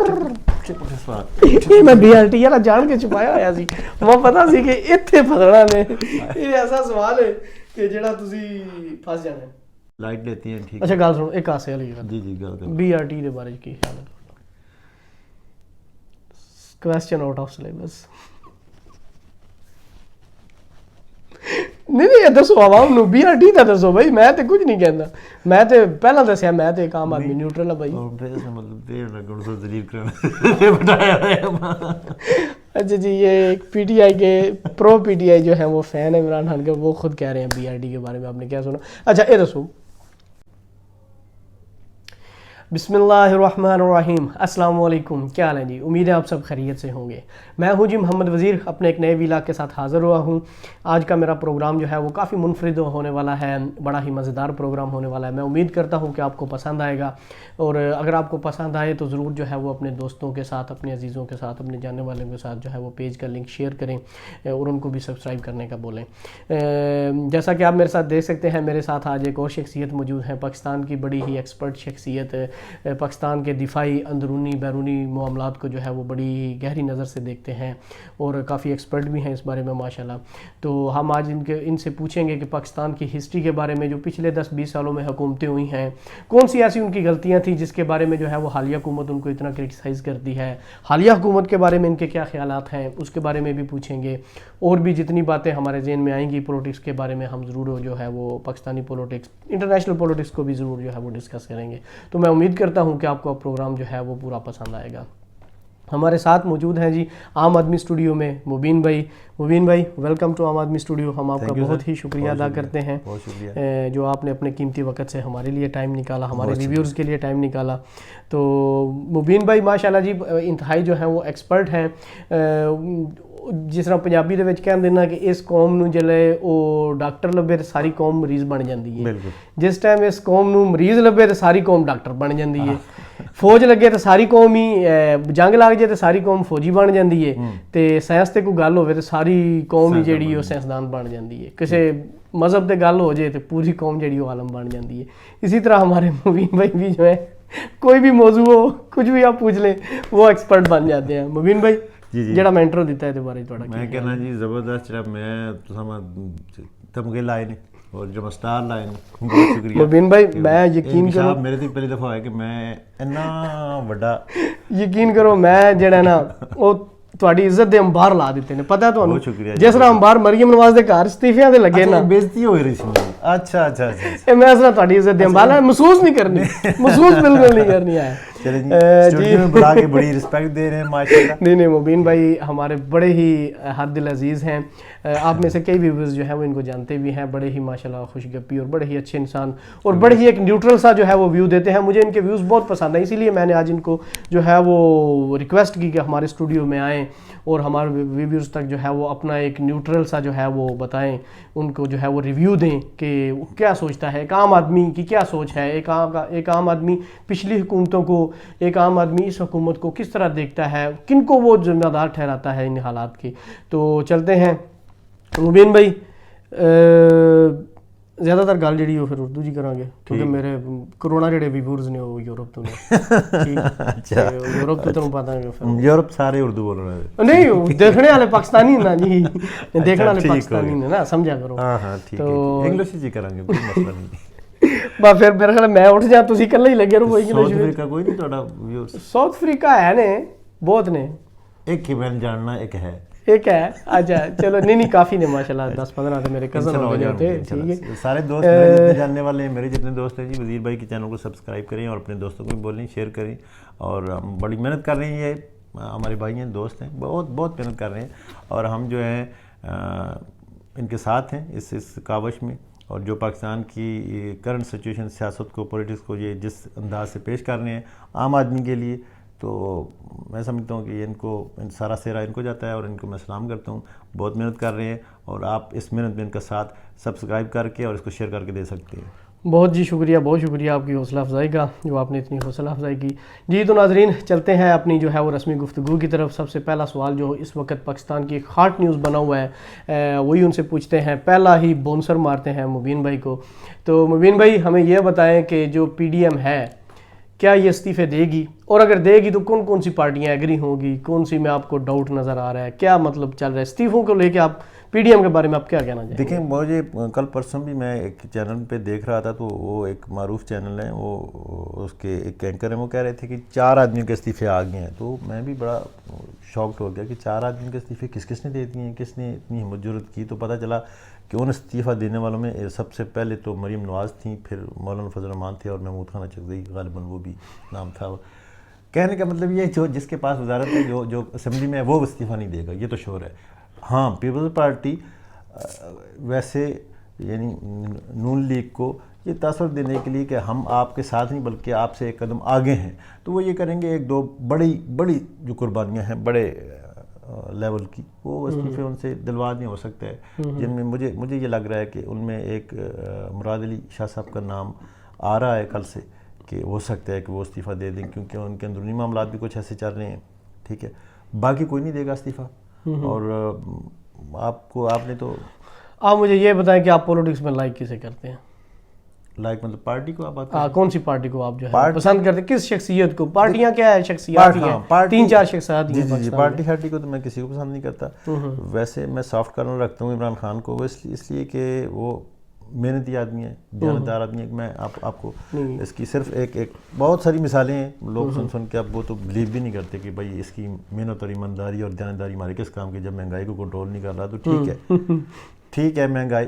ਇਹ ਮੈਂ BRT ਵਾਲਾ ਜਾਣ ਕੇ ਛੁਪਾਇਆ ਹੋਇਆ ਸੀ, ਮੈਂ ਪਤਾ ਸੀ ਕਿ ਇੱਥੇ ਫਸਣਾ ਨੇ। ਇਹ ਐਸਾ ਸਵਾਲ ਹੈ ਕਿ ਜਿਹੜਾ ਤੁਸੀਂ ਫਸ ਜਾਣਾ। ਲਾਈਟ ਲੈਤੀ ہیں ٹھیک। اچھا گل سنو ایک آسے والی گل، جی جی گل کرو۔ BRT دے بارے کی خیال ہے؟ کوسچن آؤٹ آف سلیبس نہیں نہیں دسو عوام نو BRT دا دسو بھائی، میں تے کچھ نہیں کہندا، میں تے پہلا دسیا میں تے ایک عام آدمی نیوٹرل ہاں بھائی۔ اچھا جی، یہ PTI کے پرو PTI جو ہے وہ فین ہے عمران خان کے، وہ خود کہہ رہے ہیں BRT کے بارے میں، آپ نے کیا سنا؟ اچھا یہ دسو، بسم اللہ الرحمن الرحیم، السلام علیکم، کیا حال ہے جی؟ امید ہے آپ سب خیریت سے ہوں گے۔ میں ہوں جی محمد وزیر، اپنے ایک نئے ویلاگ کے ساتھ حاضر ہوا ہوں۔ آج کا میرا پروگرام جو ہے وہ کافی منفرد ہونے والا ہے، بڑا ہی مزیدار پروگرام ہونے والا ہے۔ میں امید کرتا ہوں کہ آپ کو پسند آئے گا، اور اگر آپ کو پسند آئے تو ضرور جو ہے وہ اپنے دوستوں کے ساتھ، اپنے عزیزوں کے ساتھ، اپنے جاننے والوں کے ساتھ جو ہے وہ پیج کا لنک شیئر کریں اور ان کو بھی سبسکرائب کرنے کا بولیں۔ جیسا کہ آپ میرے ساتھ دیکھ سکتے ہیں، میرے ساتھ آج ایک اور شخصیت موجود ہے، پاکستان کی بڑی ہی ایکسپرٹ شخصیت، پاکستان کے دفاعی اندرونی بیرونی معاملات کو جو ہے وہ بڑی گہری نظر سے دیکھتے ہیں اور کافی ایکسپرٹ بھی ہیں اس بارے میں ماشاءاللہ۔ تو ہم آج ان سے پوچھیں گے کہ پاکستان کی ہسٹری کے بارے میں، جو پچھلے 10-20 سالوں میں حکومتیں ہوئی ہیں، کون سی ایسی ان کی غلطیاں تھیں جس کے بارے میں جو ہے وہ حالیہ حکومت ان کو اتنا کرٹیسائز کرتی ہے، حالیہ حکومت کے بارے میں ان کے کیا خیالات ہیں اس کے بارے میں بھی پوچھیں گے، اور بھی جتنی باتیں ہمارے ذہن میں آئیں گی پولیٹکس کے بارے میں ہم ضرور جو ہے وہ پاکستانی پولیٹکس، انٹرنیشنل پولیٹکس کو بھی ضرور جو ہے وہ ڈسکس کریں گے۔ تو میں امید کرتا ہوں کہ آپ کو پروگرام جو ہے وہ پورا پسند آئے گا۔ ہمارے ساتھ موجود ہیں جی عام آدمی اسٹوڈیو میں مبین بھائی۔ مبین بھائی ویلکم ٹو عام آدمی اسٹوڈیو، ہم آپ کا بہت ہی شکریہ ادا کرتے ہیں جو آپ نے اپنے قیمتی وقت سے ہمارے لیے ٹائم نکالا، ہمارے ریویورز کے لیے ٹائم نکالا۔ تو مبین بھائی ماشاءاللہ جی انتہائی جو ہیں وہ ایکسپرٹ ہیں، جس طرح پنجابی دے وچ کہندے نا کہ اس قوم نو جلے او ڈاکٹر لبے تے ساری قوم مریض بن جاندی ہے، جس ٹائم اس قوم نو مریض لبے تے ساری قوم ڈاکٹر بن جاندی ہے، فوج لگے تے ساری قوم ہی جنگ لگ جائے تے ساری قوم فوجی بن جاندی ہے، تے سائنس تے کوئی گل ہوے تے ساری قوم ہی جیڑی او سائنسدان بن جاندی ہے، کسے مذہب تے گل ہو جائے تے پوری قوم جیڑی او عالم بن جاندی ہے۔ اسی طرح ہمارے مبین بھائی بھی جو ہے کوئی بھی موضوع ہو کچھ بھی آپ پوچھ لیں وہ ایکسپرٹ بن جاتے ہیں۔ مبین بھائی جڑا میں انٹرو دیتا ہے تے بارے تھوڑا میں کہنا جی زبردست، جڑا میں تساں تمغے لائے نے اور جو سٹار لائے نے، بہت شکریہ مبین بھائی۔ میں یقین کرو میرے تے پہلی دفعہ ہے کہ میں اتنا بڑا، یقین کرو میں جڑا نا وہ تہاڈی عزت دے انبار لا دیتے نے، پتہ ہے تانوں؟ بہت شکریہ جس طرح انبار مریم نواز دے گھر استعفیاں دے لگے نا، بےزتی ہوئی رہی سی۔ اچھا اچھا اچھا، میں اس طرح تہاڈی عزت دے انبار محسوس نہیں کرنی، محسوس بالکل نہیں کرنی ہے۔ چلیں جی اسٹوڈیو میں بڑا کے بڑی رسپیکٹ دے رہے ہیں ماشاءاللہ۔ نہیں نہیں مبین بھائی ہمارے بڑے ہی حد دل عزیز ہیں، آپ میں سے کئی ویورز جو ہیں وہ ان کو جانتے بھی ہیں، بڑے ہی ماشاءاللہ خوش گپی اور بڑے ہی اچھے انسان، اور بڑے ہی ایک نیوٹرل سا جو ہے وہ ویو دیتے ہیں۔ مجھے ان کے ویوز بہت پسند ہیں، اسی لیے میں نے آج ان کو جو ہے وہ ریکویسٹ کی کہ ہمارے اسٹوڈیو میں آئیں اور ہمارے ویورز تک جو ہے وہ اپنا ایک نیوٹرل سا جو ہے وہ بتائیں، ان کو جو ہے وہ ریویو دیں کہ وہ کیا سوچتا ہے، ایک عام آدمی کی کیا سوچ ہے، ایک عام آدمی پچھلی حکومتوں کو، ایک عام آدمی اس حکومت کو کس طرح دیکھتا ہے، کن کو وہ ذمہ دار ٹھہراتا ہے ان حالات کی۔ تو چلتے ہیں مبین بھائی، زیادہ تر گل جڑی وہ پھر اردو جی کریں گے کیونکہ میرے کروڑا جڑے ویورز نے وہ یورپ تو نے، اچھا یورپ تو تمہیں پتہ ہے یورپ سارے اردو بول رہے ہیں، نہیں دیکھنے والے پاکستانی نا جی، دیکھنے والے پاکستانی نے نا، سمجھا کرو۔ ہاں ہاں ٹھیک ہے، انگلش ہی کریں گے، کوئی مسئلہ نہیں۔ بس پھر میرا خیال میں اٹھ جا، تسی کلے ہی لگے رہو انگلش۔ ساؤتھ افریقہ کوئی نہیں تہاڈا ویورز؟ ساؤتھ افریقہ ہے نے بہت نے، ایک ہی میں جاننا، ایک ہے، ایک ہے۔ اچھا چلو، نہیں کافی نے ماشاءاللہ، 10-15 تو میرے کزن ہو گئے تھے، ٹھیک ہے۔ سارے دوست میرے جتنے جاننے والے ہیں، میرے جتنے دوست ہیں جی، وزیر بھائی کے چینل کو سبسکرائب کریں اور اپنے دوستوں کو بھی بولیں، شیئر کریں، اور ہم بڑی محنت کر رہے ہیں، یہ ہمارے بھائی ہیں، دوست ہیں، بہت بہت محنت کر رہے ہیں، اور ہم جو ہیں ان کے ساتھ ہیں اس کاوش میں، اور جو پاکستان کی کرنٹ سچویشن، سیاست کو، پولیٹکس کو یہ جس انداز سے پیش کر رہے ہیں عام آدمی کے لیے، تو میں سمجھتا ہوں کہ ان کو سارا سہرا ان کو جاتا ہے، اور ان کو میں سلام کرتا ہوں، بہت محنت کر رہے ہیں، اور آپ اس محنت میں ان کا ساتھ سبسکرائب کر کے اور اس کو شیئر کر کے دے سکتے ہیں۔ بہت جی شکریہ، بہت شکریہ آپ کی حوصلہ افزائی کا، جو آپ نے اتنی حوصلہ افزائی کی جی۔ تو ناظرین چلتے ہیں اپنی جو ہے وہ رسمی گفتگو کی طرف۔ سب سے پہلا سوال جو اس وقت پاکستان کی ایک ہاٹ نیوز بنا ہوا ہے وہی ان سے پوچھتے ہیں، پہلا ہی بونسر مارتے ہیں مبین بھائی کو۔ تو مبین بھائی ہمیں یہ بتائیں کہ جو PDM ہے کیا یہ استعفے دے گی، اور اگر دے گی تو کون کون سی پارٹیاں ایگری ہوں گی، کون سی میں آپ کو ڈاؤٹ نظر آ رہا ہے، کیا مطلب چل رہا ہے استعفوں کو لے کے؟ آپ پی ڈی ایم کے بارے میں آپ کیا کہنا چاہیں گے؟ دیکھیں مجھے کل پرسوں بھی میں ایک چینل پہ دیکھ رہا تھا، تو وہ ایک معروف چینل ہے، وہ اس کے ایک اینکر ہیں، وہ کہہ رہے تھے کہ 4 آدمیوں کے استعفے آ گئے ہیں. تو میں بھی بڑا شاکڈ ہو گیا کہ 4 آدمیوں کے استعفے کس نے دے دیے ہیں، کس نے اتنی ہمت جرت کی. تو پتہ چلا کہ ان استعفیٰ دینے والوں میں سب سے پہلے تو مریم نواز تھیں، پھر مولانا فضل الرحمان تھے، اور محمود خان اچکزئی غالباً وہ بھی نام تھا. کہنے کا مطلب یہ جو جس کے پاس وزارت ہے، جو اسمبلی میں ہے، وہ استعفیٰ نہیں دے گا، یہ تو شور ہے. ہاں پیپلز پارٹی ویسے یعنی نون لیگ کو یہ تاثر دینے کے لیے کہ ہم آپ کے ساتھ نہیں بلکہ آپ سے ایک قدم آگے ہیں، تو وہ یہ کریں گے 1-2 بڑی جو قربانیاں ہیں بڑے لیول کی، وہ استعفے ان سے دلوا نہیں ہو سکتا ہے. جن میں مجھے یہ لگ رہا ہے کہ ان میں ایک مراد علی شاہ صاحب کا نام آ رہا ہے کل سے، کہ ہو سکتا ہے کہ وہ استعفیٰ دے دیں، کیونکہ ان کے اندرونی معاملات بھی کچھ ایسے چل رہے ہیں. ٹھیک ہے، باقی کوئی نہیں دے گا استعفیٰ. اور آپ نے تو آپ مجھے یہ بتائیں کہ آپ پولیٹکس میں لائک کسے کرتے ہیں؟ لائک مطلب پارٹی کو آپ بات ہاں، کون سی پارٹی کو آپ جو ہے پسند کرتے ہیں، کس شخصیت کو؟ پارٹیاں کیا ہے، شخصیات ہی ہیں، 3-4 شخصیات ہی ہیں. جی پارٹی کو تو میں کسی کو پسند نہیں کرتا. ویسے میں سافٹ کارنر رکھتا ہوں عمران خان کو، اس لیے کہ وہ محنتی آدمی ہے، دیانتدار آدمی ہے. میں آپ کو اس کی صرف ایک بہت ساری مثالیں ہیں، لوگ سن کے اب وہ تو بلیو بھی نہیں کرتے کہ بھائی اس کی محنت اور ایمانداری اور دیانتداری ہمارے کس کام کی، جب مہنگائی کو کنٹرول نہیں کر رہا. تو ٹھیک ہے مہنگائی،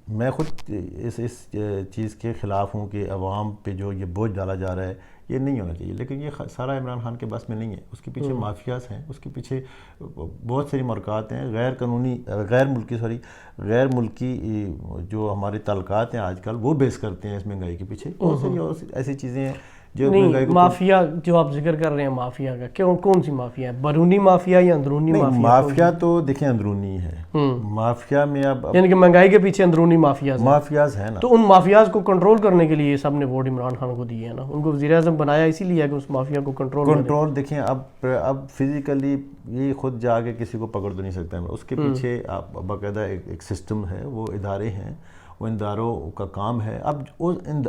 میں خود اس چیز کے خلاف ہوں کہ عوام پہ جو یہ بوجھ ڈالا جا رہا ہے یہ نہیں ہونا چاہیے، لیکن یہ سارا عمران خان کے بس میں نہیں ہے. اس کے پیچھے مافیاز ہیں، اس کے پیچھے بہت ساری مرکات ہیں، غیر ملکی جو ہمارے تعلقات ہیں آج کل وہ بیس کرتے ہیں اس مہنگائی کے پیچھے. بہت ساری ایسی چیزیں ہیں جو مہنگائی کو. مافیا جو آپ ذکر کر رہے ہیں مافیا کا، کون سی مافیا ہے؟ بیرونی مافیا یا اندرونی مافیا؟ مافیا تو دیکھیں اندرونی ہے. مافیا میں اب یعنی کہ مہنگائی کے پیچھے اندرونی مافیاز ہیں نا. تو ان مافیاز کو کنٹرول کرنے کے لیے سب نے ووٹ عمران خان کو دیے ہیں نا، ان کو وزیر اعظم بنایا اسی لیے کہ اس مافیا کو کنٹرول. دیکھیں اب فزیکلی یہ خود جا کے کسی کو پکڑ تو نہیں سکتا ہے. اس کے پیچھے باقاعدہ ایک سسٹم ہے، وہ ادارے ہیں، وہ ان اداروں کا کام ہے. اب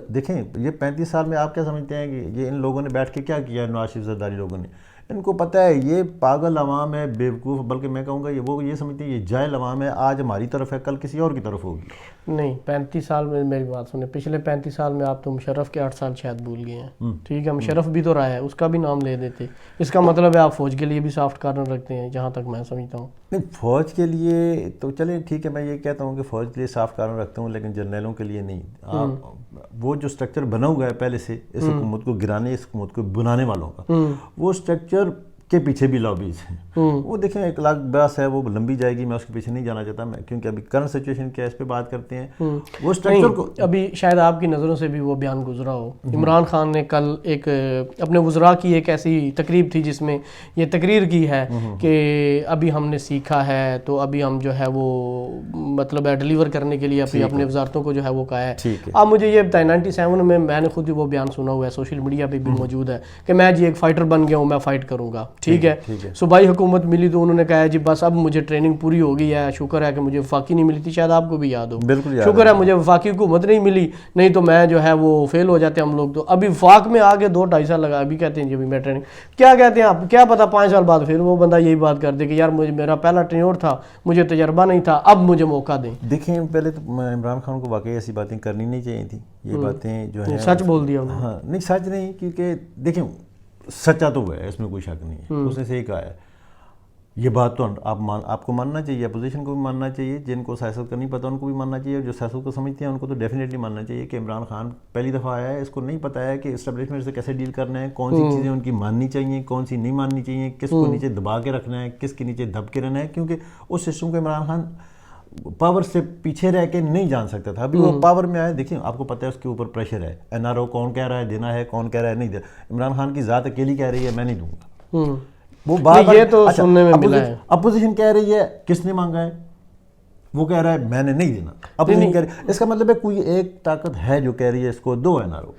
دیکھیں یہ 35 سال میں آپ کیا سمجھتے ہیں کہ یہ ان لوگوں نے بیٹھ کے کیا کیا؟ نواز شریف زرداری لوگوں نے، ان کو پتہ ہے یہ پاگل عوام ہے، بیوقوف، بلکہ میں کہوں گا وہ یہ سمجھتے ہیں یہ جاہل عوام ہے، آج ہماری طرف ہے کل کسی اور کی طرف ہوگی. نہیں 35 سال میں میری بات سنیں، پچھلے 35 سال میں آپ تو مشرف کے 8 سال شاید بھول گئے ہیں. ٹھیک ہے، مشرف بھی تو رہا ہے، اس کا بھی نام لے دیتے. اس کا مطلب ہے آپ فوج کے لیے بھی سافٹ کارنر رکھتے ہیں، جہاں تک میں سمجھتا ہوں. نہیں فوج کے لیے تو چلیں ٹھیک ہے، میں یہ کہتا ہوں کہ فوج کے لیے سافٹ کارنر رکھتا ہوں، لیکن جرنیلوں کے لیے نہیں. وہ جو سٹرکچر بنا ہوا ہے پہلے سے اس حکومت کو گرانے، اس حکومت کو بنانے والوں کا، وہ سٹرکچر کے پیچھے بھی لابیز ہیں. وہ دیکھیں ایک لاکھ بحث ہے، وہ لمبی جائے گی، میں اس کے پیچھے نہیں جانا چاہتا میں، کیونکہ ابھی کرنٹ سچویشن کیا ہے اس پہ بات کرتے ہیں. وہ سٹرکچر کو ابھی شاید آپ کی نظروں سے بھی وہ بیان گزرا ہو. عمران خان نے کل ایک اپنے وزراء کی ایک ایسی تقریب تھی جس میں یہ تقریر کی ہے کہ ابھی ہم نے سیکھا ہے، تو ابھی ہم جو ہے وہ مطلب ہے ڈیلیور کرنے کے لیے اپنے وزارتوں کو جو ہے وہ کہا ہے. آپ مجھے یہ بتائیں 97 میں نے خود وہ بیان سنا ہوا ہے، سوشل میڈیا پہ بھی موجود ہے کہ میں جی ایک فائٹر بن گیا ہوں، میں فائٹ کروں گا. ٹھیک ہے، صوبائی حکومت ملی تو انہوں نے کہا جی بس اب مجھے ٹریننگ پوری ہو گئی ہے، شکر ہے کہ مجھے وفاقی نہیں ملی تھی، شاید آپ کو بھی یاد ہو. شکر ہے مجھے وفاقی حکومت نہیں ملی، نہیں تو میں جو ہے وہ فیل ہو جاتے ہم لوگ. تو ابھی وفاق میں آگے 2-2.5 سال لگا، ابھی کہتے ہیں جی میں ٹریننگ، کیا کہتے ہیں آپ، کیا پتا 5 سال بعد پھر وہ بندہ یہی بات کر دے کہ یار میرا پہلا ٹینیور تھا، مجھے تجربہ نہیں تھا، اب مجھے موقع دیں. دیکھیں پہلے تو عمران خان کو واقعی ایسی باتیں کرنی نہیں چاہیے تھیں. یہ باتیں جو ہیں سچ بول دیا. ہاں نہیں سچ نہیں، کیونکہ دیکھیں سچا تو وہ ہے، اس میں کوئی شک نہیں ہے، اس نے صحیح کہا ہے. یہ بات تو آپ کو ماننا چاہیے، اپوزیشن کو بھی ماننا چاہیے، جن کو سیاست کا نہیں پتہ ان کو بھی ماننا چاہیے، اور جو سیاست کو سمجھتے ہیں ان کو تو ڈیفینیٹلی ماننا چاہیے کہ عمران خان پہلی دفعہ آیا ہے، اس کو نہیں پتہ ہے کہ اسٹیبلشمنٹ سے کیسے ڈیل کرنا ہے، کون سی چیزیں ان کی ماننی چاہیے، کون سی نہیں ماننی چاہیے، کس کو نیچے دبا کے رکھنا ہے، کس کے نیچے دب کے رہنا ہے. کیونکہ اس سسٹم کو عمران خان پاور سے پیچھے رہ کے نہیں جان سکتا تھا. ابھی وہ پاور میں آئے، دیکھیں آپ کو پتہ ہے اس کے اوپر پریشر ہے، این آر او کون کہہ رہا ہے دینا ہے، کون کہہ رہا ہے نہیں دینا. عمران خان کی ذات اکیلی کہہ رہی ہے میں نہیں دوں گا. وہ یہ تو سننے میں ملا ہے. اپوزیشن کہہ رہی ہے کس نے مانگا ہے، وہ کہہ رہا ہے میں نے نہیں دینا. اپوزیشن کہہ رہی ہے، اس کا مطلب ہے کوئی ایک طاقت ہے جو کہہ رہی ہے اس کو دو این آر او.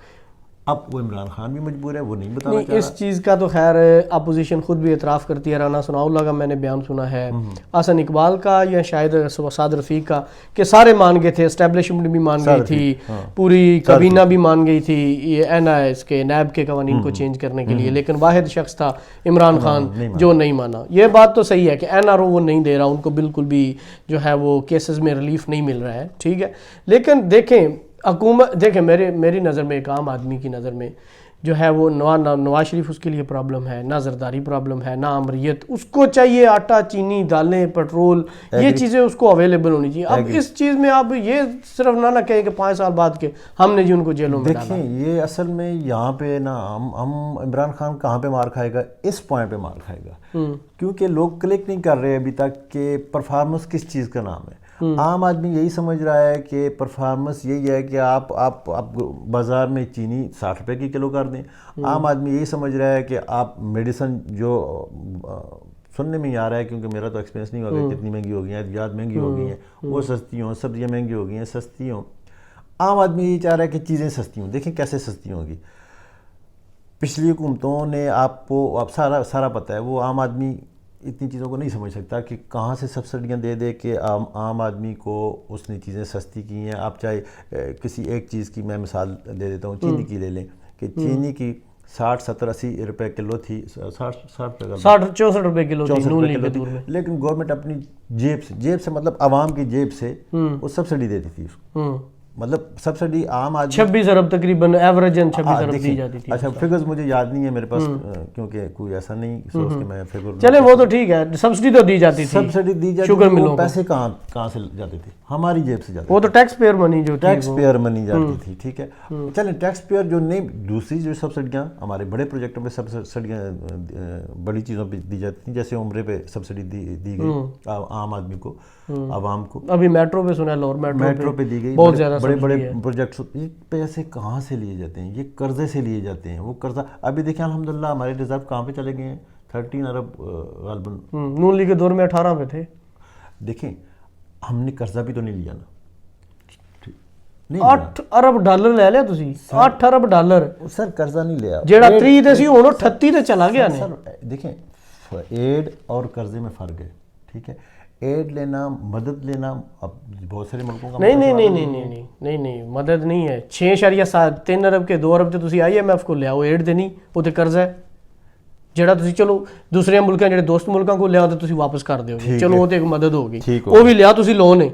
اب وہ عمران خان بھی مجبور ہے، وہ نہیں بتانا چاہ اس چیز کا تو خیر اپوزیشن خود بھی اعتراف کرتی ہے. رانا ثناء اللہ کا میں نے بیان سنا ہے، حسن اقبال کا یا شاید سعد رفیق کا، کہ سارے مان گئے تھے، اسٹیبلشمنٹ بھی مان گئی تھی، پوری کابینہ بھی مان گئی تھی یہ این آئی ایس کے نیب کے قوانین کو چینج کرنے کے لیے، لیکن واحد شخص تھا عمران خان جو نہیں مانا. یہ بات تو صحیح ہے کہ این آر او وہ نہیں دے رہا، ان کو بالکل بھی جو ہے وہ کیسز میں ریلیف نہیں مل رہا ہے، ٹھیک ہے. لیکن دیکھیں حکومت، دیکھیں میری نظر میں، ایک عام آدمی کی نظر میں جو ہے وہ نواز شریف اس کے لیے پرابلم ہے، نہ زرداری پرابلم ہے، نہ امریت. اس کو چاہیے آٹا، چینی، دالیں، پیٹرول، یہ چیزیں اس کو اویلیبل ہونی چاہیے. اب اس چیز میں آپ یہ صرف نہ کہیں کہ 5 سال بعد کے ہم نے جی ان کو جیلوں میں ڈالا. دیکھیں یہ اصل میں یہاں پہ نا ہم عمران خان کہاں پہ مار کھائے گا، اس پوائنٹ پہ مار کھائے گا، کیونکہ لوگ کلک نہیں کر رہے ابھی تک کہ پرفارمنس کس چیز کا نام ہے. عام آدمی یہی سمجھ رہا ہے کہ پرفارمنس یہی ہے کہ آپ بازار میں چینی 60 روپے کی کلو کر دیں. عام آدمی یہی سمجھ رہا ہے کہ آپ میڈیسن، جو سننے میں ہی آ رہا ہے کیونکہ میرا تو ایکسپیرینس نہیں ہوگا کتنی مہنگی ہو گئی ہیں، ادویات مہنگی ہو گئی ہیں، وہ سستی ہوں، سبزیاں مہنگی ہو گئی ہیں، سستی ہوں. عام آدمی یہی چاہ رہا ہے کہ چیزیں سستی ہوں. دیکھیں کیسے سستی ہوں گی. پچھلی حکومتوں نے آپ کو اب سارا پتہ ہے، وہ عام آدمی اتنی چیزوں کو نہیں سمجھ سکتا کہ کہاں سے سبسڈیاں دے کہ عام آدمی کو اس نے چیزیں سستی کی ہیں. آپ چاہے کسی ایک چیز کی میں مثال دے دیتا ہوں، چینی کی لے لیں کہ چینی کی 60 70 80 روپے کلو تھی، 64 روپے کلو تھی نون لیگ کے دور میں، لیکن گورنمنٹ اپنی جیب سے مطلب عوام کی جیب سے وہ سبسڈی دیتی تھی اس کو. مطلب سبسڈی عام آدمی 26 ارب تقریباً ایوریجن 26 ارب دی جاتی تھی. اچھا فگرز مجھے یاد نہیں ہے میرے پاس، کیونکہ کوئی ایسا نہیں سوچ کہ میں فگر، چلے وہ تو ٹھیک ہے، سبسڈی تو دی جاتی تھی، سبسڈی دی جاتی شوگر تھی. ملوں وہ پیسے کہاں سے جاتے تھے؟ ہماری جیب سے جاتے وہ تو ٹیکس پیئر منی جو تھی، ٹیکس پیئر منی جاتی تھی. ٹھیک ہے چلیں، ٹیکس پیئر جو نہیں، دوسری جو سبسڈیاں ہمارے بڑے پروجیکٹوں پہ سبسڈیاں بڑی چیزوں پہ دی جاتی تھیں، جیسے عمرے پہ سبسڈی دی گئی عام آدمی کو، عوام کو. ابھی میٹرو پہ سنا ہے، لاہور میٹرو پہ دی گئی. بہت زیادہ بڑے بڑے پروجیکٹس. یہ پیسے کہاں سے لیے جاتے ہیں؟ یہ قرضے سے لیے جاتے ہیں. وہ قرضہ ابھی دیکھیں الحمدللہ ہمارے ریزرو کہاں پہ چلے گئے ہیں، 13 ارب غالباً. نون لیگ کے دور میں 18 پہ تھے. دیکھیں ہم نے قرضہ بھی تو نہیں لیا نا. 8 ارب ڈالر لے لیا تسی، 8 ارب ڈالر سر قرضہ نہیں لیا. جیڑا 3 تے سی ہن 38 تے چلا گیا نے. سر دیکھیں ایڈ اور قرضے میں فرق ہے. ٹھیک ہے، ایڈ لینا، مدد لینا، اب بہت سارے ملکوں کا نہیں مدد نہیں ہے. 6.3 ارب کے 2 ارب تے تسی آئی ایم ایف کو لے آؤ، ایڈ تے نہیں، وہ تے قرضہ ہے جڑا تسی چلو دوسرے ملکاں جڑے دوست ملکاں کو لیا تے تسی واپس کر دیو گے، چلو وہ تے ایک مدد ہوگی. وہ بھی لیا تسی لون ہے،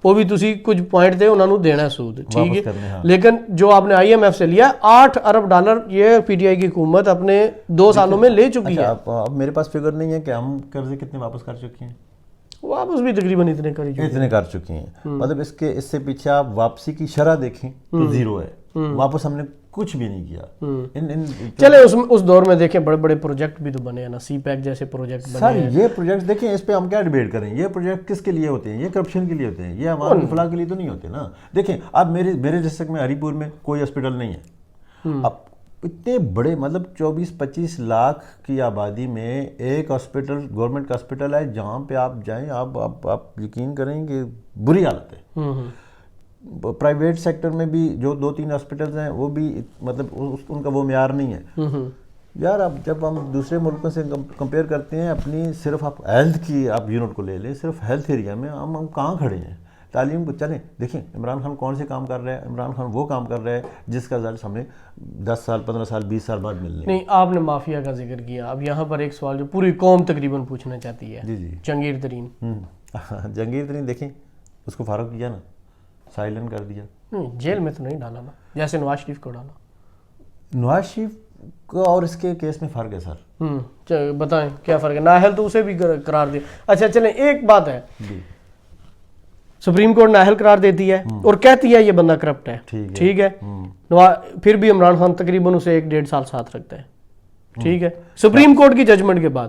وہ بھی تسی کچھ پوائنٹ تے انہاں نو دینا ہے سود، ٹھیک ہے. لیکن جو آپ نے آئی ایم ایف سے لیا 8 ارب ڈالر یہ پی ٹی آئی کی حکومت اپنے 2 سالوں میں لے چکی ہے. اب میرے پاس فگر نہیں ہے کہ ہم قرضے کتنے واپس کر چکے ہیں. واپس بھی تقریباً اتنے کر چکے ہیں. مطلب اس سے پیچھے آپ واپسی کی شرح دیکھیں تو زیرو ہے. واپس ہم نے کچھ بھی نہیں کیا. چلے اس دور میں دیکھیں بڑے بڑے پروجیکٹ بھی تو بنے ہیں نا، سی پیک جیسے پروجیکٹ بنے سر. یہ پروجیکٹ دیکھیں، اس پہ ہم کیا ڈیبیٹ کریں. یہ پروجیکٹ کس کے لیے ہوتے ہیں؟ یہ کرپشن کے لیے ہوتے ہیں، یہ عوام کی فلاح کے لیے تو نہیں ہوتے نا. دیکھیں اب میرے ڈسٹرکٹ میں ہری پور میں کوئی ہاسپٹل نہیں ہے. اب اتنے بڑے مطلب 24-25 لاکھ کی آبادی میں ایک ہاسپٹل گورنمنٹ کا ہاسپٹل ہے جہاں پہ آپ جائیں آپ یقین کریں کہ بری حالت ہے. پرائیویٹ سیکٹر میں بھی جو 2-3 ہاسپٹلز ہیں وہ بھی مطلب ان کا وہ معیار نہیں ہے. یار اب جب ہم دوسرے ملکوں سے کمپیئر کرتے ہیں اپنی، صرف آپ ہیلتھ کی آپ یونٹ کو لے لیں، صرف ہیلتھ ایریا میں ہم کہاں کھڑے ہیں. تعلیم کو چلیں دیکھیں عمران خان کون سے کام کر رہا ہے. عمران خان وہ کام کر رہا ہے جس کا رزلٹ ہمیں 10 سال 15 سال 20 سال بعد ملنے. نہیں، آپ نے مافیا کا ذکر کیا. اب یہاں پر ایک سوال جو پوری قوم تقریباً پوچھنا چاہتی ہے. جی جہانگیر ترین. جہانگیر ترین دیکھیں اس کو فارغ کیا نا، سائلنٹ کر دیا. جیل میں تو نہیں ڈالا نا جیسے نواز شریف کو ڈالا. نواز شریف کو اور اس کے کیس میں فرق ہے سر. بتائیں کیا فرق ہے؟ نااہل تو اسے بھی قرار دیا. اچھا چلیں ایک بات ہے، سپریم کورٹ نااہل قرار دیتی ہے اور کہتی ہے یہ بندہ کرپٹ ہے، ٹھیک ہے. پھر بھی عمران خان تقریباً اسے 1-1.5 سال ساتھ رکھتا ہے، ٹھیک ہے. سپریم کورٹ کی ججمنٹ کے بعد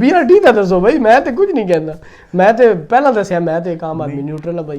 BRT ਦਾ ਦੱਸੋ ਭਾਈ, ਮੈਂ ਤੇ ਕੁਝ ਨਹੀਂ ਕਹਿੰਦਾ, ਮੈਂ ਤੇ ਪਹਿਲਾਂ ਦੱਸਿਆ ਮੈਂ ਤੇ ਇੱਕ ਆਮ ਆਦਮੀ ਨਿਊਟਰਲ ਆ ਭਾਈ।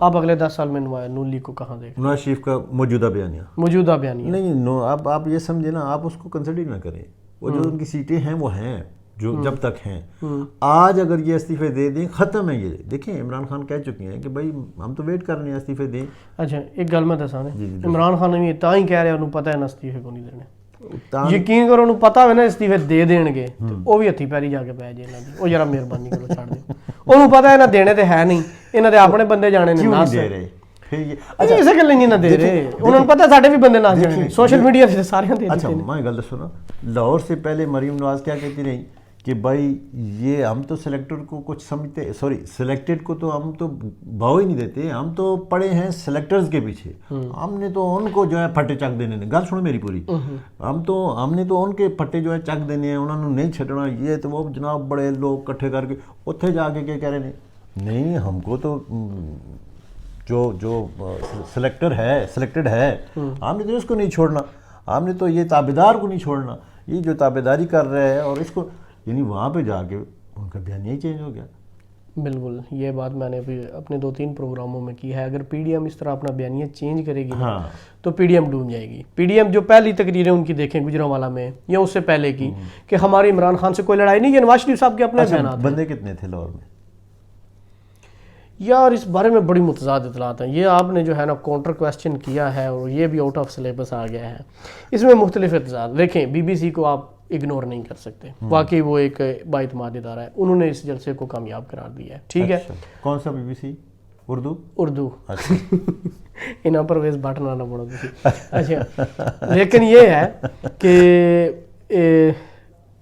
آپ اگلے 10 سال میں نون لیگ کو کہاں دیکھ نواز شریف کا موجودہ بیانیہ موجودہ بیانیہ؟ نہیں اب آپ یہ سمجھے نا، آپ اس کو کنسیڈر نہ کریں، وہ جو ان کی سیٹیں ہیں وہ ہیں جو جب تک ہیں. آج اگر یہ استعفے دے دیں ختم ہے. یہ دیکھیں عمران خان کہہ چکے ہیں کہ بھائی ہم تو ویٹ کر رہے ہیں استعفے دیں. اچھا ایک گل میں دساں، عمران خان بھی تا ہی کہہ رہے انہوں پتہ ہے نا استعفے کو نہیں دینے. یقین کرو انہوں پتہ ہے نا استعفے دے دین گے وہ بھی ہتھی پیری جا کے پہ جائے انہوں وہ ذرا مہربانی کرو چھاڑ دیں. انہوں پتہ ہے نا دینے تے ہے نہیں، انہوں نے اپنے بندے جانے نے نہ دے رہے. پھر یہ اسے گل نہیں نہ دے رہے، انہوں نے پتہ ساڈے بھی بندے نہ جانے سوشل میڈیا پہ سارے دے اچھا دیتے. میں گل دسو نا، لاہور سے پہلے مریم نواز کیا کہتی رہی کہ بھائی یہ ہم تو سلیکٹر کو کچھ سمجھتے، سوری سلیکٹڈ کو تو ہم تو بھاؤ ہی نہیں دیتے، ہم تو پڑے ہیں سلیکٹرز کے پیچھے، ہم نے تو ان کو جو ہے پھٹے چک دینے ہیں. گل سنو میری پوری، ہم نے تو ان کے پھٹے جو ہے چک دینے ہیں، انہوں نے نہیں چھٹنا. یہ تو وہ جناب بڑے لوگ کٹھے کر کے اتھے جا کے کیا کہہ رہے ہیں، نہیں ہم کو تو جو سلیکٹڈ ہے ہم نے تو اس کو نہیں چھوڑنا، ہم نے تو یہ تابعدار کو نہیں چھوڑنا. یہ جو تابعداری کر رہے ہیں اور اس کو، یعنی وہاں پہ جا کے ان کا بیانیہ ہی چینج ہو گیا. بالکل یہ بات میں نے ابھی اپنے 2-3 پروگراموں میں کی ہے. اگر پی ڈی ایم اس طرح اپنا بیانیہ چینج کرے گی تو پی ڈی ایم ڈوب جائے گی. پی ڈی ایم جو پہلی تقریریں ان کی دیکھیں گجرانوالہ میں یا اس سے پہلے کی کہ ہماری عمران خان سے کوئی لڑائی نہیں، یہ نواز شریف صاحب کے اپنے بیانات. بندے کتنے تھے لاہور میں؟ یار اس بارے میں بڑی متضاد اطلاعات ہیں. یہ آپ نے جو ہے نا کاؤنٹر کویسچن کیا ہے اور یہ بھی آؤٹ آف سلیبس آ گیا ہے. اس میں مختلف اعتراض دیکھیں. بی بی سی کو آپ اگنور نہیں کر سکتے، واقعی وہ ایک بااعتماد ادارہ ہے، انہوں نے اس جلسے کو کامیاب قرار دیا ہے. ٹھیک ہے. کون سا بی بی سی؟ اردو. انہاں پرویز بٹ نہ پڑھو تسی. اچھا لیکن یہ ہے کہ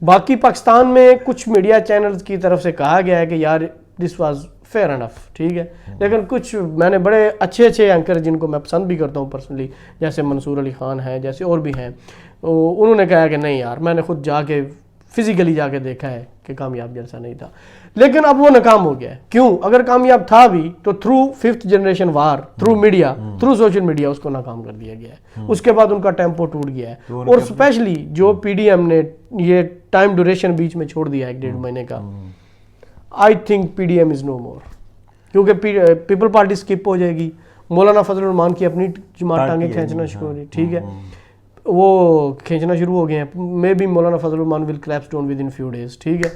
باقی پاکستان میں کچھ میڈیا چینلز کی طرف سے کہا گیا ہے کہ یار دس واز فیئر انف، ٹھیک ہے. لیکن کچھ میں نے بڑے اچھے اینکر جن کو میں پسند بھی کرتا ہوں پرسنلی، جیسے منصور علی خان ہیں، جیسے اور بھی ہیں، انہوں نے کہا کہ نہیں یار میں نے خود جا کے فزیکلی جا کے دیکھا ہے کہ کامیاب جلسہ نہیں تھا. لیکن اب وہ ناکام ہو گیا ہے. کیوں؟ اگر کامیاب تھا بھی تو through 5th generation war, through media, through social media اس کو ناکام کر دیا گیا ہے. اس کے بعد ان کا ٹیمپو ٹوٹ گیا ہے. اور اسپیشلی جو پی ڈی ایم نے یہ ٹائم ڈیوریشن بیچ میں چھوڑ دیا ہے 1.5 مہینے کا، I think P D M is no more. کیونکہ پیپل پارٹی سکپ ہو جائے گی، مولانا فضل الرحمان کی اپنی جماعت ٹانگیں کھینچنا شروع ہو رہی. ٹھیک ہے، وہ کھینچنا شروع ہو گئے ہیں. مے be Maulana Fazal ur-Rehman will collapse down with in few days. ٹھیک ہے.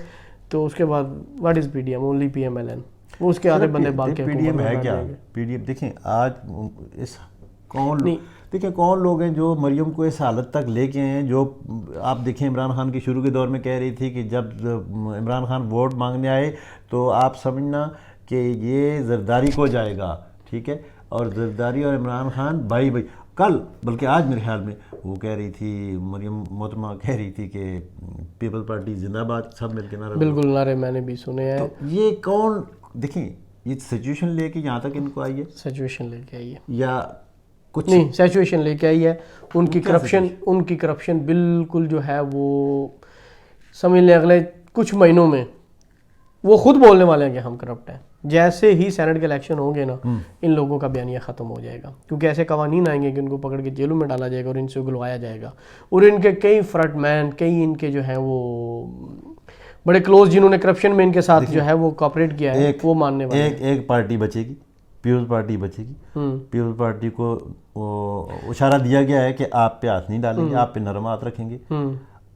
تو اس کے بعد what is P D M? Only P M L N. وہ اس کے آدھے بندے باغ کے پی ڈی ایم ہے کیا؟ پی ڈی ایم دیکھیں آج اس کون لوگ ہیں جو مریم کو اس حالت تک لے کے ہیں. جو آپ دیکھیں عمران خان کے شروع کے دور میں کہہ رہی تھی کہ جب عمران خان ووٹ مانگنے آئے تو آپ سمجھنا کہ یہ زرداری کو جائے گا. ٹھیک ہے. اور زرداری اور عمران خان بھائی کل بلکہ آج میرے خیال میں وہ کہہ رہی تھی، مریم محترمہ کہہ رہی تھی کہ پیپل پارٹی زندہ باد، سب مل کے نعرہ. بالکل نعرے میں نے بھی سنے ہیں. یہ کون، دیکھیں یہ سچویشن لے کے یہاں تک ان کو آئی ہے، سچویشن لے کے آئی ہے یا کچھ نہیں سچویشن لے کے آئی ہے. ان کی کرپشن بالکل جو ہے وہ سمجھ لیں اگلے کچھ مہینوں میں وہ خود بولنے والے ہیں کہ ہم کرپٹ ہیں. جیسے ہی سینٹ کے الیکشن ہوں گے نا ان لوگوں کا بیانیہ ختم ہو جائے گا. کیونکہ ایسے قوانین آئیں گے کہ ان کو پکڑ کے جیلوں میں ڈالا جائے گا اور ان سے اگلوایا جائے گا. اور ان کے کئی فرنٹ مین، کئی ان کے جو ہیں وہ بڑے کلوز جنہوں نے کرپشن میں ان کے ساتھ جو ہے وہ کوآپریٹ کیا ہے وہ ماننے والے. ایک پارٹی بچے گی، پیپلز پارٹی بچے گی. پیپلز پارٹی کو اشارہ دیا گیا ہے کہ آپ پہ ہاتھ نہیں ڈالیں گے، آپ پہ نرم ہاتھ رکھیں گے،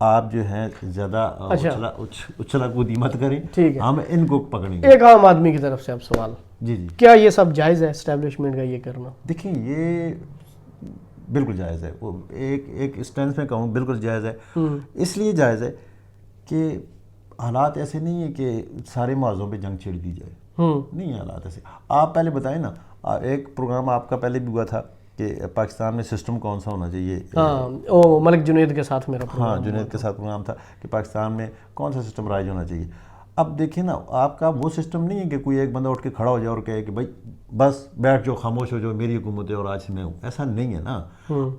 آپ جو ہیں زیادہ اچھلا کودی مت کریں، ہم ان کو پکڑیں گے. ایک عام آدمی کی طرف سے اب سوال، جی کیا یہ سب جائز ہے اسٹیبلشمنٹ کا یہ کرنا؟ دیکھیں یہ بالکل جائز ہے. وہ ایک اسٹینس میں کہوں بالکل جائز ہے. اس لیے جائز ہے کہ حالات ایسے نہیں ہیں کہ سارے معاوضوں پہ جنگ چھیڑ دی جائے. نہیں حالات ایسے. آپ پہلے بتائیں نا، ایک پروگرام آپ کا پہلے بھی ہوا تھا کہ پاکستان میں سسٹم کون سا ہونا چاہیے. ہاں ملک جنید کے ساتھ میرا ہاں جنید کے ساتھ پروگرام تھا کہ پاکستان میں کون سا سسٹم رائج ہونا چاہیے. اب دیکھیں نا، آپ کا وہ سسٹم نہیں ہے کہ کوئی ایک بندہ اٹھ کے کھڑا ہو جائے اور کہے کہ بھائی بس بیٹھ جاؤ، خاموش ہو جاؤ، میری حکومت ہے اور آج سے میں ہوں. ایسا نہیں ہے نا.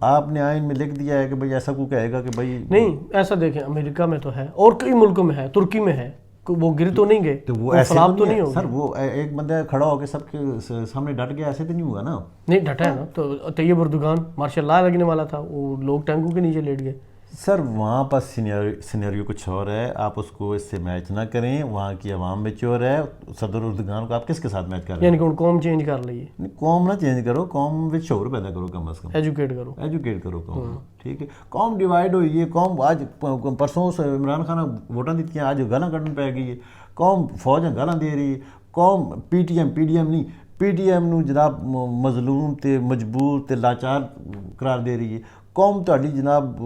آپ نے آئین میں لکھ دیا ہے کہ بھائی ایسا کوئی کہے گا کہ بھائی نہیں. ایسا دیکھیں امریکہ میں تو ہے اور کئی ملکوں میں ہے، ترکی میں ہے، وہ گر تو نہیں گئے، تو وہ ایسا تو نہیں ہے سر. وہ ایک بندہ کھڑا ہو کے سب کے سامنے ڈٹ گیا، ایسے تو نہیں ہوا نا. نہیں ڈٹا ہے نا. تو طیب اردگان مارشل لا لگنے والا تھا، وہ لوگ ٹینکوں کے نیچے لیٹ گئے. سر وہاں پر سینیریو کچھ اور ہے, آپ اس کو اس سے میچ نہ کریں. وہاں کی عوام میچور ہے, صدر اردگان کو آپ کس کے ساتھ میچ کر رہے ہیں؟ یعنی قوم چینج کر لیے, قوم نہ چینج کرو, قوم میں شعور پیدا کرو, کم از کم ایجوکیٹ کرو قوم. ٹھیک ہے, قوم ڈیوائڈ ہوئی ہے. قوم آج پرسوں سے عمران خان ووٹاں دیتی ہیں, آج گالاں کڈن پی گئی ہے. قوم فوجاں گالاں دے رہی ہے. قوم پی ٹی ایم نہیں, پی ٹی ایم نو جناب مظلوم تے مجبور تے لاچار قرار دے رہی ہے. قوم تہاڈی جناب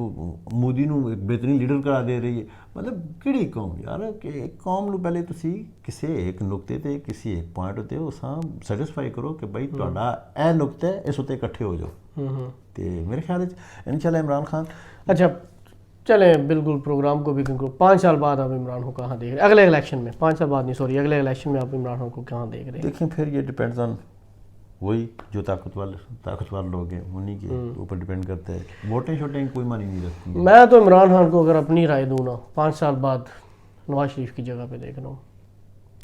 مودی نو ایک بہترین لیڈر قرار دے رہی ہے. مطلب کہڑی قوم یار, کہ ایک قوم نو پہلے تسی کسی ایک نقطے تے کسی ایک پوائنٹ تے اساں سیٹسفائی کرو کہ بھائی تہاڈا اے نقطہ ہے, اس تے اکٹھے ہو جاؤ. تے میرے خیال وچ انشاءاللہ عمران خان. اچھا چلیں بالکل پروگرام کو بھی کنکلوڈ. 5 سال بعد آپ عمران کو کہاں دیکھ رہے ہیں, اگلے الیکشن میں؟ 5 سال بعد نہیں, سوری, اگلے الیکشن میں آپ عمران خان کو کہاں دیکھ رہے ہیں؟ دیکھیں پھر یہ ڈپینڈز آن وہی جو طاقتور لوگ ہیں انہیں کے اوپر ڈپینڈ کرتا ہے. ووٹیں شوٹیں کوئی معنی نہیں رکھتی. میں تو عمران خان کو اگر اپنی رائے دوں نا, 5 سال بعد نواز شریف کی جگہ پہ دیکھ رہا ہوں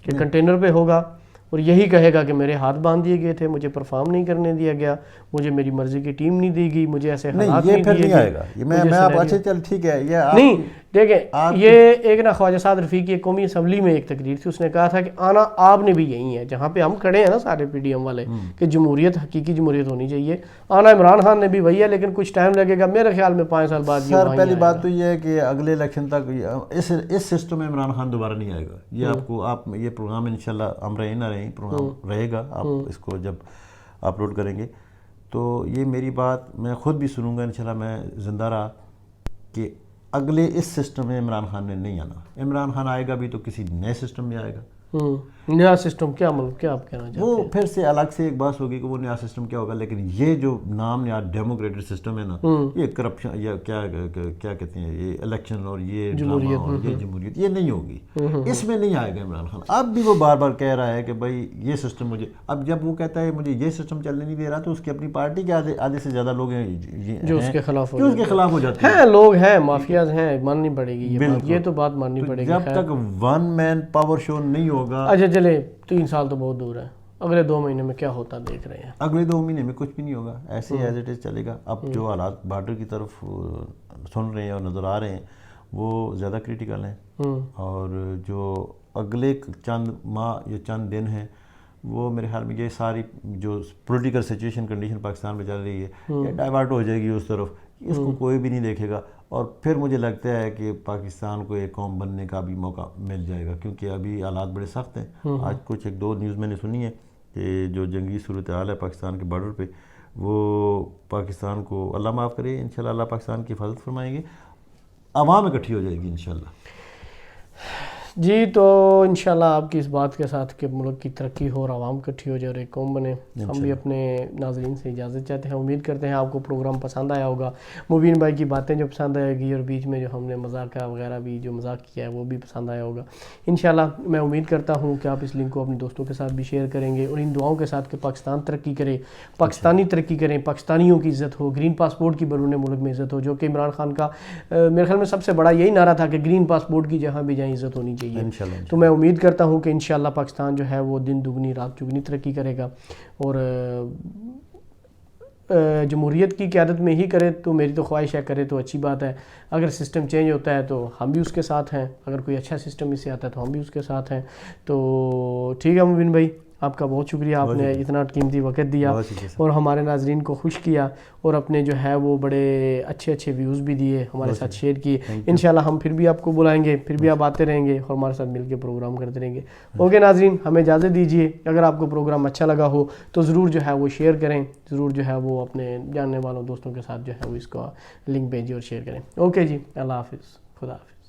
کہ کنٹینر پہ ہوگا اور یہی کہے گا کہ میرے ہاتھ باندھ دیے گئے تھے, مجھے پرفارم نہیں کرنے دیا گیا, مجھے میری مرضی کی ٹیم نہیں دی گئی, مجھے ایسے حالات نہیں, نہیں یہ پھر دیے نہیں گئے. آئے گا. یہ میں آپ اچھے چل ٹھیک ہے, یہ نہیں دیکھیں, یہ ایک نا خواجہ سعد رفیق کی قومی اسمبلی میں ایک تقریر تھی, اس نے کہا تھا کہ آنا آپ نے بھی یہی ہے جہاں پہ ہم کھڑے ہیں نا سارے پی ڈی ایم والے, کہ جمہوریت حقیقی جمہوریت ہونی چاہیے. آنا عمران خان نے بھی وہی ہے, لیکن کچھ ٹائم لگے گا میرے خیال میں. 5 سال بعد سر پہلی بات تو یہ ہے کہ اگلے الیکشن تک اس سسٹم میں عمران خان دوبارہ نہیں آئے گا. یہ آپ یہ پروگرام انشاءاللہ ہم رہیں نہ رہیں, پروگرام رہے گا. آپ اس کو جب اپلوڈ کریں گے تو یہ میری بات میں خود بھی سنوں گا انشاءاللہ, میں زندہ رہا, کہ اگلے اس سسٹم میں عمران خان نے نہیں آنا. عمران خان آئے گا بھی تو کسی نئے سسٹم میں آئے گا. نیا سسٹم کیا مطلب, کیا آپ کہنا چاہتے ہیں؟ وہ پھر سے الگ سے ایک بات ہوگی کہ وہ نیا سسٹم کیا ہوگا, لیکن یہ جو نام نیا ڈیموکریٹک سسٹم ہے نا, یہ کرپشن یا کیا کہتے ہیں, یہ الیکشن اور یہ ڈرامہ اور یہ جمہوریت, یہ نہیں ہوگی. اس میں نہیں آئے گا عمران خان. اب بھی وہ بار بار کہہ رہا ہے کہ بھائی یہ سسٹم مجھے, اب جب وہ کہتا ہے مجھے یہ سسٹم چلنے نہیں دے رہا, تو اس کی اپنی پارٹی کے آدھے سے زیادہ لوگ ہیں جو اس کے خلاف ہو جاتے ہیں. لوگ ہیں, مافیاز ہیں, ماننی پڑے گی یہ تو بات ماننی پڑے گی. جب تک ون مین پاور شو نہیں ہوگا. اچھا چلے 3 سال تو بہت دور ہے, اگلے 2 مہینے میں کیا ہوتا دیکھ رہے ہیں؟ اگلے 2 مہینے میں کچھ بھی نہیں ہوگا, ایسے ایز اٹ از چلے گا. اب جو حالات بارڈر کی طرف سن رہے ہیں اور نظر آ رہے ہیں وہ زیادہ کریٹیکل ہیں, اور جو اگلے چند ماہ یا چند دن ہیں وہ میرے خیال میں یہ ساری جو پولیٹیکل سچویشن کنڈیشن پاکستان میں چل رہی ہے یہ ڈائیورٹ ہو جائے گی اس طرف. اس کو کوئی بھی نہیں دیکھے گا, اور پھر مجھے لگتا ہے کہ پاکستان کو ایک قوم بننے کا بھی موقع مل جائے گا, کیونکہ ابھی حالات بڑے سخت ہیں. آج کچھ 1-2 نیوز میں نے سنی ہے کہ جو جنگی صورتحال ہے پاکستان کے بارڈر پہ, وہ پاکستان کو اللہ معاف کرے, انشاءاللہ اللہ پاکستان کی حفاظت فرمائیں گے, عوام اکٹھی ہو جائے گی انشاءاللہ. جی تو انشاءاللہ آپ کی اس بات کے ساتھ کہ ملک کی ترقی ہو اور عوام اکٹھی ہو جائے اور ایک قوم بنے, ہم بھی اپنے ناظرین سے اجازت چاہتے ہیں. امید کرتے ہیں آپ کو پروگرام پسند آیا ہوگا, مبین بھائی کی باتیں جو پسند آئے گی, اور بیچ میں جو ہم نے مذاق وغیرہ بھی جو مذاق کیا ہے وہ بھی پسند آیا ہوگا. انشاءاللہ میں امید کرتا ہوں کہ آپ اس لنک کو اپنے دوستوں کے ساتھ بھی شیئر کریں گے, اور ان دعاؤں کے ساتھ کہ پاکستان ترقی کرے, پاکستانی ترقی کریں, پاکستانیوں کی عزت ہو, گرین پاسپورٹ کی بیرون ملک میں عزت ہو, جو کہ عمران خان کا میرے خیال میں سب سے بڑا یہی نعرہ تھا کہ گرین پاسپورٹ کی جہاں بھی جائیں عزت ہونی چاہیے. تو میں امید کرتا ہوں کہ انشاءاللہ پاکستان جو ہے وہ دن دگنی رات چگنی ترقی کرے گا, اور جمہوریت کی قیادت میں ہی کرے تو میری تو خواہش ہے, کرے تو اچھی بات ہے. اگر سسٹم چینج ہوتا ہے تو ہم بھی اس کے ساتھ ہیں, اگر کوئی اچھا سسٹم اس سے آتا ہے تو ہم بھی اس کے ساتھ ہیں. تو ٹھیک ہے مبین بھائی, آپ کا بہت شکریہ, آپ نے اتنا قیمتی وقت دیا اور ہمارے ناظرین کو خوش کیا, اور اپنے جو ہے وہ بڑے اچھے ویوز بھی دیے, ہمارے ساتھ شیئر کیے. انشاءاللہ ہم پھر بھی آپ کو بلائیں گے, پھر بھی آپ آتے رہیں گے اور ہمارے ساتھ مل کے پروگرام کرتے رہیں گے. اوکے ناظرین, ہمیں اجازت دیجیے. اگر آپ کو پروگرام اچھا لگا ہو تو ضرور جو ہے وہ شیئر کریں, ضرور جو ہے وہ اپنے جاننے والوں دوستوں کے ساتھ جو ہے وہ اس کا لنک بھیجیں اور شیئر کریں. اوکے جی, اللہ حافظ, خدا حافظ.